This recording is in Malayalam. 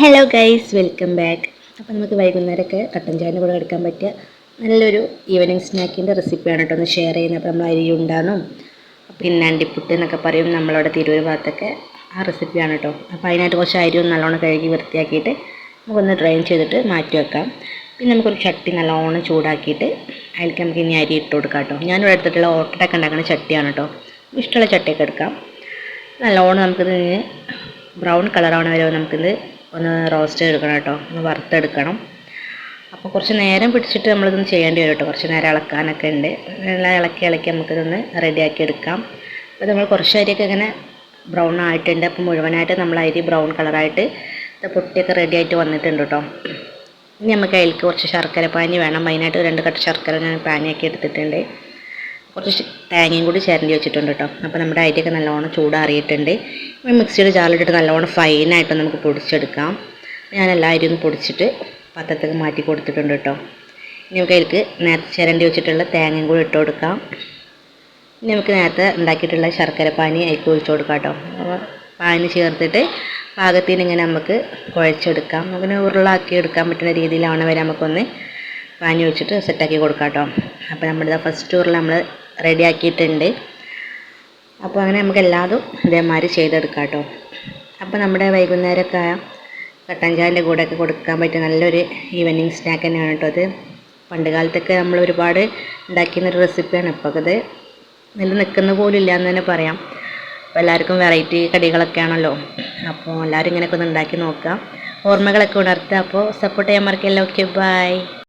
Hello guys, welcome back. അപ്പോൾ നമുക്ക് വൈകുന്നേരമൊക്കെ കട്ടൻ ചായൻ്റെ കൂടെ എടുക്കാൻ പറ്റിയ നല്ലൊരു ഈവനിങ് സ്നാക്കിൻ്റെ റെസിപ്പിയാണ് കേട്ടോ ഒന്ന് ഷെയർ ചെയ്യുന്നത്. അപ്പോൾ നമ്മൾ അരി ഉണ്ടാകും പിന്നെ അണ്ടിപ്പുട്ട് എന്നൊക്കെ പറയും നമ്മളവിടെ തിരൂർ ഭാഗത്തൊക്കെ. ആ റെസിപ്പിയാണ് കേട്ടോ. അപ്പോൾ അതിനായിട്ട് കുറച്ച് അരി ഒന്ന് നല്ലോണം കഴുകി വൃത്തിയാക്കിയിട്ട് നമുക്കൊന്ന് ഡ്രെയിൻ ചെയ്തിട്ട് മാറ്റി വെക്കാം. പിന്നെ നമുക്കൊരു ചട്ടി നല്ലോണം ചൂടാക്കിയിട്ട് അതിലേക്ക് നമുക്ക് ഇനി അരി ഇട്ട് കൊടുക്കാം കേട്ടോ. ഞാനിവിടെ എടുത്തിട്ടുള്ള ഓട്ടടൊക്കെ ഉണ്ടാക്കുന്ന ചട്ടിയാണ് കേട്ടോ. ഇഷ്ടമുള്ള ചട്ടിയൊക്കെ എടുക്കാം. നല്ലോണം നമുക്കിത് ബ്രൗൺ കളറാവണ വരെ നമുക്കിത് ഒന്ന് റോസ്റ്റ് എടുക്കണം കേട്ടോ, ഒന്ന് വറുത്തെടുക്കണം. അപ്പോൾ കുറച്ച് നേരം പിടിച്ചിട്ട് നമ്മളിതൊന്ന് ചെയ്യേണ്ടി വരും കേട്ടോ. കുറച്ച് നേരം ഇളക്കാനൊക്കെ ഉണ്ട്. എല്ലാം ഇളക്കി നമുക്കിതൊന്ന് റെഡിയാക്കി എടുക്കാം. അപ്പോൾ നമ്മൾ കുറച്ച് അരിയൊക്കെ ഇങ്ങനെ ബ്രൗൺ ആയിട്ടുണ്ട്. അപ്പോൾ മുഴുവനായിട്ട് നമ്മൾ അരി ബ്രൗൺ കളറായിട്ട് പൊട്ടിയൊക്കെ റെഡി ആയിട്ട് വന്നിട്ടുണ്ട് കേട്ടോ. ഇനി നമുക്ക് അതിലേക്ക് കുറച്ച് ശർക്കര പാനി വേണം. അതിനായിട്ട് 2 കട്ട് ശർക്കര ഞാൻ പാനിയാക്കി എടുത്തിട്ടുണ്ട്. കുറച്ച് തേങ്ങയും കൂടി ചിരണ്ടി വെച്ചിട്ടുണ്ട് കേട്ടോ. അപ്പോൾ നമ്മുടെ അരിയൊക്കെ നല്ലോണം ചൂടാറിയിട്ടുണ്ട്. മിക്സിയുടെ ജാറിലിട്ടിട്ട് നല്ലോണം ഫൈനായിട്ട് നമുക്ക് പൊടിച്ചെടുക്കാം. ഞാൻ എല്ലാ അരിയും ഒന്ന് പൊടിച്ചിട്ട് പാത്രത്തേക്ക് മാറ്റി കൊടുത്തിട്ടുണ്ട് കേട്ടോ. ഇനി നമുക്ക് അതിലേക്ക് നേരത്തെ ചിരണ്ടി വെച്ചിട്ടുള്ള തേങ്ങയും കൂടി ഇട്ട് കൊടുക്കാം. ഇനി നമുക്ക് നേരത്തെ ഉണ്ടാക്കിയിട്ടുള്ള ശർക്കര പാനി അതിലേക്ക് ഒഴിച്ചു കൊടുക്കാം കേട്ടോ. പാനി ചേർത്തിട്ട് പാകത്തിന് ഇങ്ങനെ നമുക്ക് കുഴച്ചെടുക്കാം. നമുക്കിങ്ങനെ ഉരുളാക്കി എടുക്കാൻ പറ്റുന്ന രീതിയിലാണ് വരെ നമുക്കൊന്ന് പാനി ഒഴിച്ചിട്ട് സെറ്റാക്കി കൊടുക്കാം കേട്ടോ. അപ്പോൾ നമ്മുടെ ഫസ്റ്റ് ഉരുള നമ്മൾ റെഡി ആക്കിയിട്ടുണ്ട്. അപ്പോൾ അങ്ങനെ നമുക്ക് എല്ലാതും ഇതേമാതിരി ചെയ്തെടുക്കാം കേട്ടോ. അപ്പോൾ നമ്മുടെ വൈകുന്നേരമൊക്കെ കട്ടൻ ചായൻ്റെ കൂടെയൊക്കെ കൊടുക്കാൻ പറ്റിയ നല്ലൊരു ഈവനിങ് സ്നാക്ക് തന്നെയാണ് കേട്ടോ അത്. പണ്ട് കാലത്തൊക്കെ നമ്മൾ ഒരുപാട് ഉണ്ടാക്കിയൊരു റെസിപ്പിയാണ്. ഇപ്പോൾ അത് നിൽക്കുന്ന പോലും ഇല്ല എന്ന് തന്നെ പറയാം. അപ്പോൾ എല്ലാവർക്കും വെറൈറ്റി കടികളൊക്കെ ആണല്ലോ. അപ്പോൾ എല്ലാവരും ഇങ്ങനെയൊക്കെ ഒന്ന് ഉണ്ടാക്കി നോക്കുക, ഓർമ്മകളൊക്കെ ഉണർത്തുക. അപ്പോൾ സപ്പോർട്ട് ചെയ്യാൻ മറക്കല്ല. Okay, by.